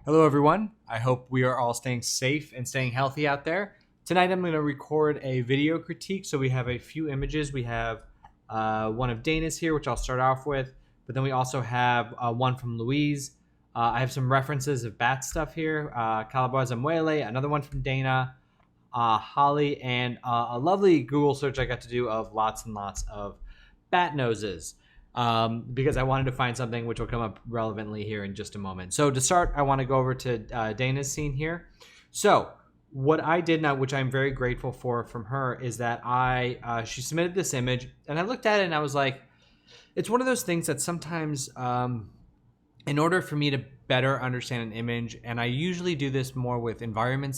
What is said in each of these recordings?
Hello, everyone. I hope we are all staying safe and staying healthy out there. Tonight, I'm going to record a video critique. So we have a few images. We have one of Dana's here, which I'll start off with. But then we also have one from Louise. I have some references of bat stuff here. Calabaza, Muelle, another one from Dana, Holly, and a lovely Google search I got to do of lots and lots of bat noses. Because I wanted to find something which will come up relevantly here in just a moment. So to start, I want to go over to Dana's scene here. So what I did now, which I'm very grateful for from her, is that she submitted this image, and I looked at it and I was like, it's one of those things that sometimes, in order for me to better understand an image, and I usually do this more with environment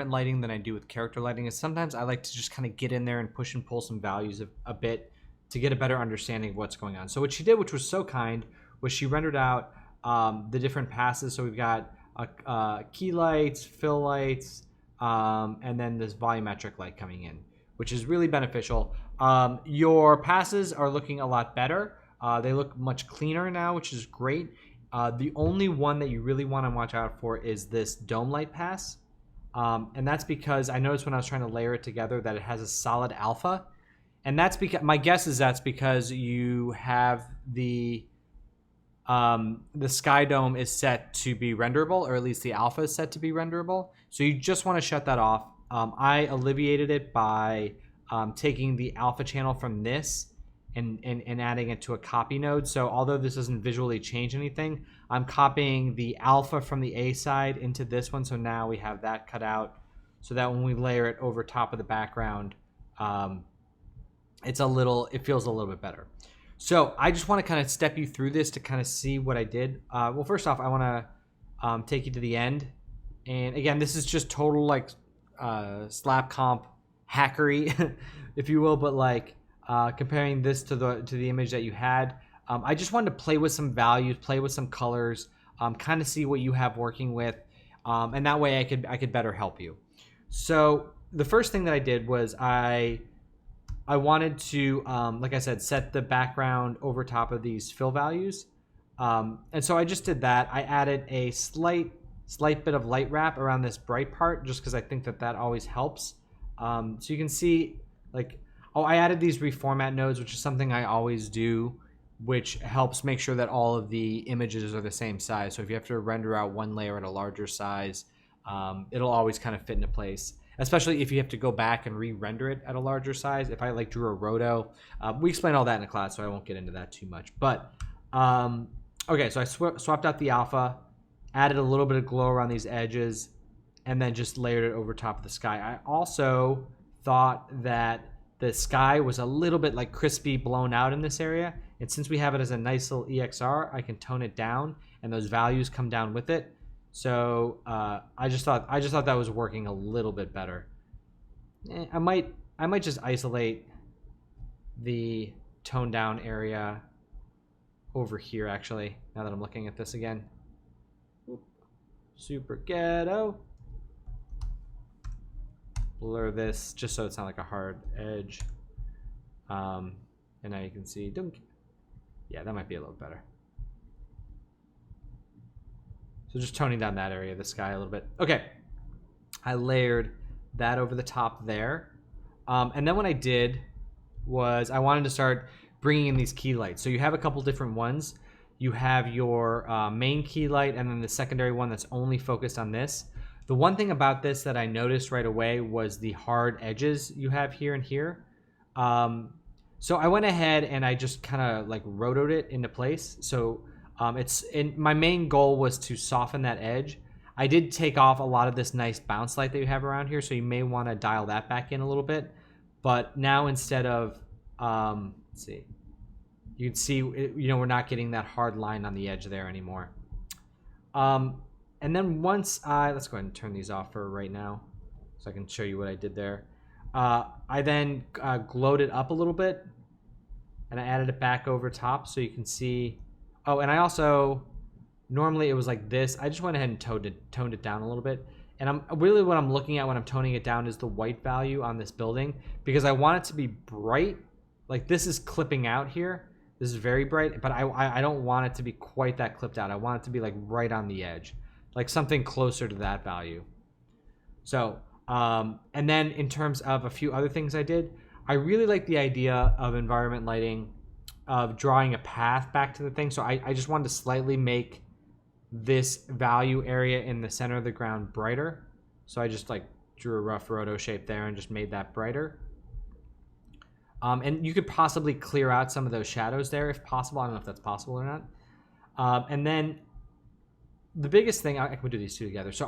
lighting than I do with character lighting, is sometimes I like to just kind of get in there and push and pull some values a bit to get a better understanding of what's going on. So what she did, which was so kind, was she rendered out the different passes. So we've got key lights, fill lights, and then this volumetric light coming in, which is really beneficial. Your passes are looking a lot better. They look much cleaner now, which is great. The only one that you really want to watch out for is this dome light pass. And that's because I noticed when I was trying to layer it together that it has a solid alpha. And that's because my guess is that's because you have the sky dome is set to be renderable, or at least the alpha is set to be renderable. So you just want to shut that off. I alleviated it by taking the alpha channel from this and adding it to a copy node. So although this doesn't visually change anything, I'm copying the alpha from the A side into this one. So now we have that cut out so that when we layer it over top of the background, it feels a little bit better. So I just want to kind of step you through this to kind of see what I did. Well, first off, I want to take you to the end. And again, this is just total like slap comp hackery, if you will, but like comparing this to the image that you had. I just wanted to play with some values, play with some colors, kind of see what you have working with. And that way I could better help you. So the first thing that I did was I wanted to, like I said, set the background over top of these fill values. And so I just did that. I added a slight bit of light wrap around this bright part just because I think that always helps. So you can see, like, I added these reformat nodes, which is something I always do, which helps make sure that all of the images are the same size. So if you have to render out one layer at a larger size, it'll always kind of fit into place. Especially if you have to go back and re-render it at a larger size. If I like drew a roto, we explain all that in the class, so I won't get into that too much. But okay, so I swapped out the alpha, added a little bit of glow around these edges, and then just layered it over top of the sky. I also thought that the sky was a little bit like crispy, blown out in this area, and since we have it as a nice little EXR, I can tone it down, and those values come down with it. So I just thought that was working a little bit better. I might just isolate the tone down area over here, actually, now that I'm looking at this again. Super ghetto. Blur this just so it's not like a hard edge. And now you can see, yeah, that might be a little better. So just toning down that area of the sky a little bit. Okay, I layered that over the top there. And then what I did was I wanted to start bringing in these key lights. So you have a couple different ones. You have your main key light and then the secondary one that's only focused on this. The one thing about this that I noticed right away was the hard edges you have here and here. So I went ahead and I just kind of like rotoed it into place. So my main goal was to soften that edge. I did take off a lot of this nice bounce light that you have around here, so you may want to dial that back in a little bit. But now instead of, let's see, you can see, we're not getting that hard line on the edge there anymore. And then once let's go ahead and turn these off for right now, so I can show you what I did there. I then glowed it up a little bit, and I added it back over top so you can see. Oh, and I also, normally it was like this. I just went ahead and toned it down a little bit. And what I'm looking at when I'm toning it down is the white value on this building, because I want it to be bright. Like this is clipping out here. This is very bright, but I don't want it to be quite that clipped out. I want it to be like right on the edge. like something closer to that value. So, and then in terms of a few other things I did, I really like the idea of environment lighting, of drawing a path back to the thing. So I just wanted to slightly make this value area in the center of the ground brighter. So I just like drew a rough roto shape there and just made that brighter. And you could possibly clear out some of those shadows there if possible. I don't know if that's possible or not. And then the biggest thing, I can do these two together. So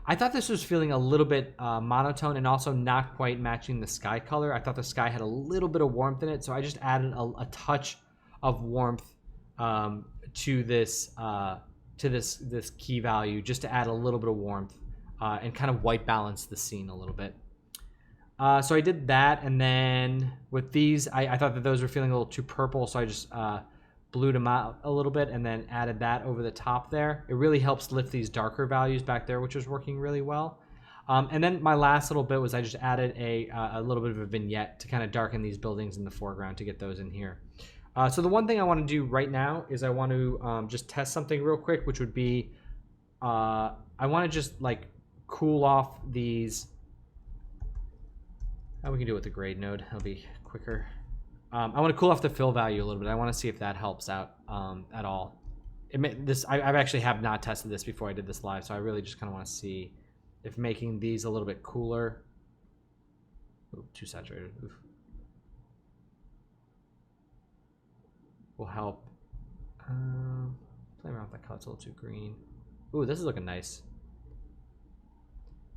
I thought this was feeling a little bit monotone and also not quite matching the sky color. I thought the sky had a little bit of warmth in it, so I just added a touch of warmth to this key value, just to add a little bit of warmth and kind of white balance the scene a little bit. So I did that, and then with these, I thought that those were feeling a little too purple, so I just blued them out a little bit and then added that over the top there. It really helps lift these darker values back there, which was working really well. And then my last little bit was I just added a little bit of a vignette to kind of darken these buildings in the foreground to get those in here. So the one thing I want to do right now is I want to just test something real quick, which would be I want to just like cool off these. We can do it with the grade node. That'll be quicker. I want to cool off the fill value a little bit. I want to see if that helps out at all. I've actually have not tested this before I did this live, so I really just kind of want to see if making these a little bit cooler. Ooh, too saturated. Oof. Will help. Play around with that color. It's a little too green. Ooh, this is looking nice.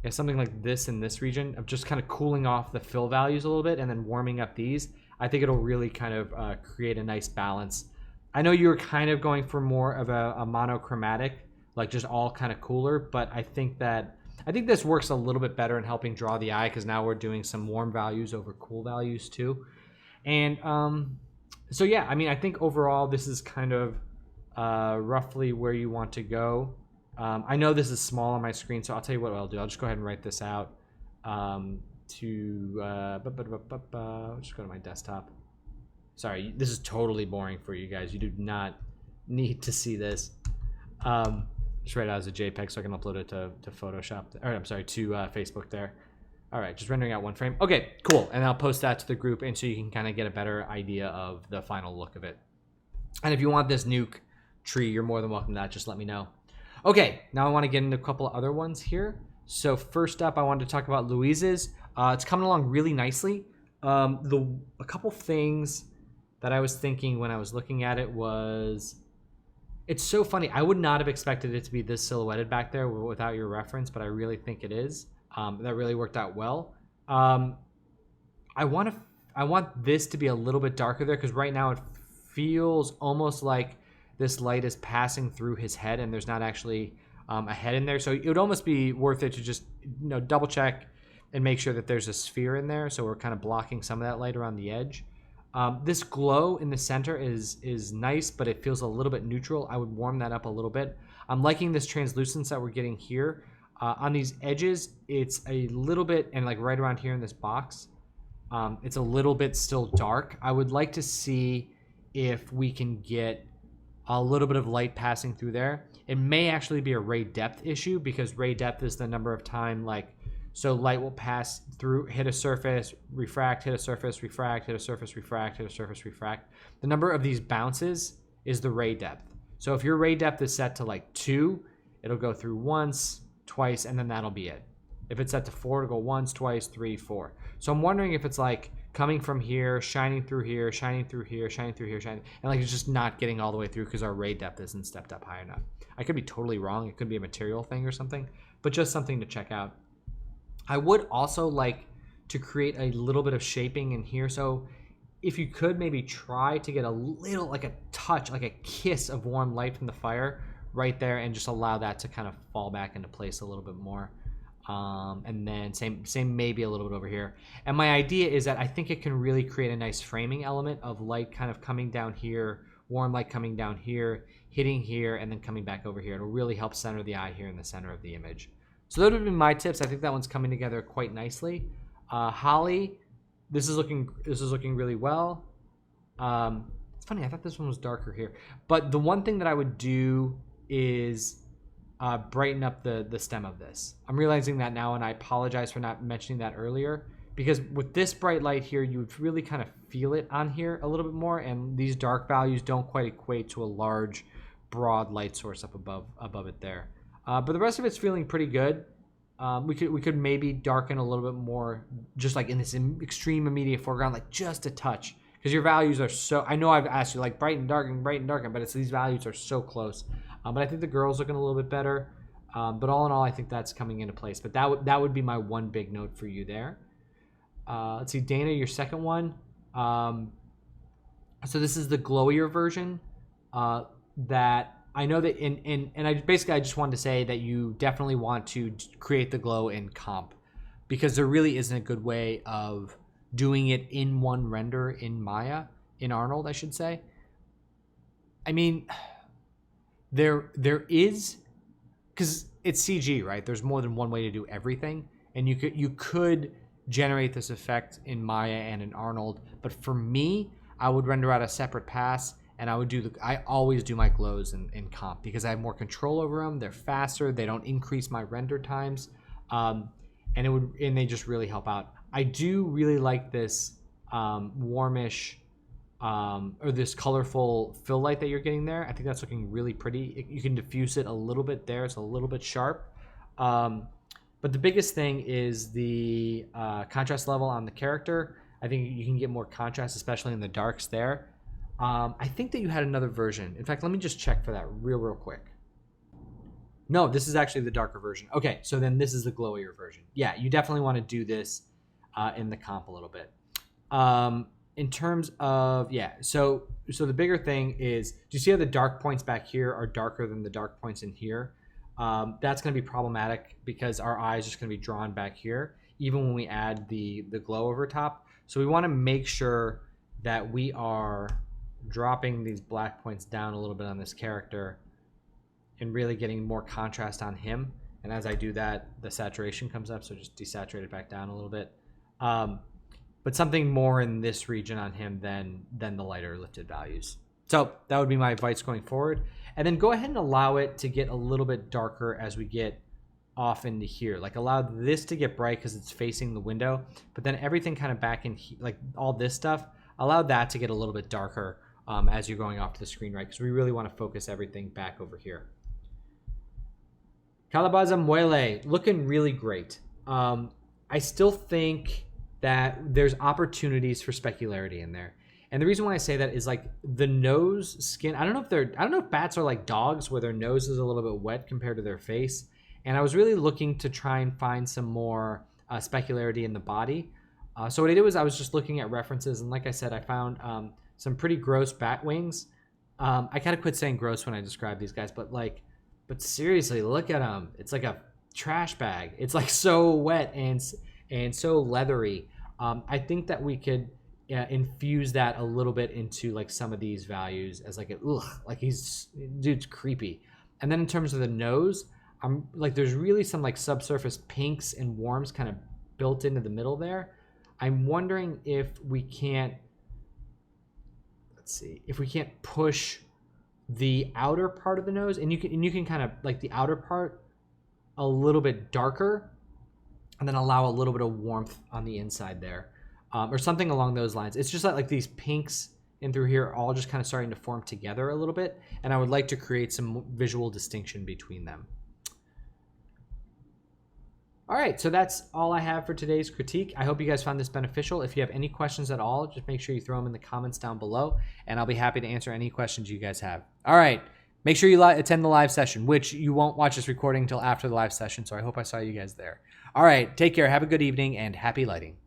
Yeah, something like this in this region of just kind of cooling off the fill values a little bit and then warming up these. I think it'll really kind of create a nice balance. I know you were kind of going for more of a monochromatic, like just all kind of cooler, but I think this works a little bit better in helping draw the eye because now we're doing some warm values over cool values too. And so yeah, I mean, I think overall this is kind of roughly where you want to go. I know this is small on my screen, so I'll tell you what I'll do. I'll just go ahead and write this out just go to my desktop. Sorry, this is totally boring for you guys. You do not need to see this. Just write it out as a JPEG so I can upload it to Photoshop. Or I'm sorry, to Facebook there. All right, just rendering out one frame. Okay, cool. And I'll post that to the group, and so you can kind of get a better idea of the final look of it. And if you want this nuke tree, you're more than welcome to that. Just let me know. Okay, now I want to get into a couple of other ones here. So first up, I wanted to talk about Louise's. It's coming along really nicely. A couple things that I was thinking when I was looking at it was, it's so funny. I would not have expected it to be this silhouetted back there without your reference, but I really think it is. That really worked out well. I want this to be a little bit darker there because right now it feels almost like this light is passing through his head and there's not actually a head in there. So it would almost be worth it to just double check and make sure that there's a sphere in there. So we're kind of blocking some of that light around the edge. This glow in the center is nice, but it feels a little bit neutral. I would warm that up a little bit. I'm liking this translucence that we're getting here. On these edges, it's a little bit, and like right around here in this box, it's a little bit still dark. I would like to see if we can get a little bit of light passing through there. It may actually be a ray depth issue because ray depth is the number of time, so light will pass through, hit a surface, refract, hit a surface, refract, hit a surface, refract, hit a surface, refract. The number of these bounces is the ray depth. So if your ray depth is set to 2, it'll go through once, twice, and then that'll be it. If it's set to 4, it'll go once, twice, 3, 4. So I'm wondering if it's coming from here, shining through here, shining through here, shining through here, shining, and it's just not getting all the way through because our ray depth isn't stepped up high enough. I could be totally wrong. It could be a material thing or something, but just something to check out. I would also like to create a little bit of shaping in here. So if you could maybe try to get a little, a touch, a kiss of warm light from the fire right there and just allow that to kind of fall back into place a little bit more. And then same maybe a little bit over here. And my idea is that I think it can really create a nice framing element of light kind of coming down here, warm light coming down here, hitting here, and then coming back over here. It'll really help center the eye here in the center of the image. So those would be my tips. I think that one's coming together quite nicely. Holly, this is looking really well. It's funny, I thought this one was darker here. But the one thing that I would do is brighten up the stem of this. I'm realizing that now, and I apologize for not mentioning that earlier, because with this bright light here, you would really kind of feel it on here a little bit more, and these dark values don't quite equate to a large, broad light source up above it there. But the rest of it's feeling pretty good. We could maybe darken a little bit more, just like in this extreme immediate foreground, like just a touch, because your values are so. I know I've asked you like brighten, darken, but it's these values are so close. But I think the girl's looking a little bit better. But all in all, I think that's coming into place. But that would be my one big note for you there. Let's see, Dana, your second one. So this is the glowier version that I know that and I just wanted to say that you definitely want to create the glow in comp, because there really isn't a good way of doing it in one render in Maya, in Arnold, I should say. I mean, there is, because it's CG, right? There's more than one way to do everything, and you could generate this effect in Maya and in Arnold, but for me, I would render out a separate pass, and I always do my glows in comp, because I have more control over them. They're faster. They don't increase my render times, and they just really help out. I do really like this warmish or this colorful fill light that you're getting there. I think that's looking really pretty. You can diffuse it a little bit there. It's a little bit sharp. But the biggest thing is the contrast level on the character. I think you can get more contrast, especially in the darks there. I think that you had another version. In fact, let me just check for that real quick. No, this is actually the darker version. Okay, so then this is the glowier version. Yeah, you definitely want to do this in the comp a little bit. In terms of, so the bigger thing is, do you see how the dark points back here are darker than the dark points in here? That's going to be problematic, because our eye is just going to be drawn back here, even when we add the glow over top. So we want to make sure that we are dropping these black points down a little bit on this character and really getting more contrast on him. And as I do that, the saturation comes up, so just desaturate it back down a little bit. But something more in this region on him than the lighter lifted values. So that would be my advice going forward. And then go ahead and allow it to get a little bit darker as we get off into here. Like, allow this to get bright because it's facing the window, but then everything kind of back in like all this stuff, allow that to get a little bit darker as you're going off to the screen, right? Because we really want to focus everything back over here. Calabaza Muelle, looking really great. I still think that there's opportunities for specularity in there. And the reason why I say that is, like, the nose skin, I don't know if bats are like dogs where their nose is a little bit wet compared to their face. And I was really looking to try and find some more specularity in the body. So what I did was I was just looking at references, and like I said, I found some pretty gross bat wings. I kind of quit saying gross when I describe these guys, but seriously, look at them. It's like a trash bag. It's like so wet and so leathery. I think that we could infuse that a little bit into like some of these values as like dude's creepy. And then in terms of the nose, I'm like, there's really some like subsurface pinks and warms kind of built into the middle there. I'm wondering if we can't, push the outer part of the nose, and you can kind of like the outer part a little bit darker, and then allow a little bit of warmth on the inside there, or something along those lines. It's just like these pinks in through here are all just kind of starting to form together a little bit, and I would like to create some visual distinction between them. All right, so that's all I have for today's critique. I hope you guys found this beneficial. If you have any questions at all, just make sure you throw them in the comments down below, and I'll be happy to answer any questions you guys have. All right, make sure you attend the live session, which you won't watch this recording until after the live session, so I hope I saw you guys there. All right, take care, have a good evening, and happy lighting.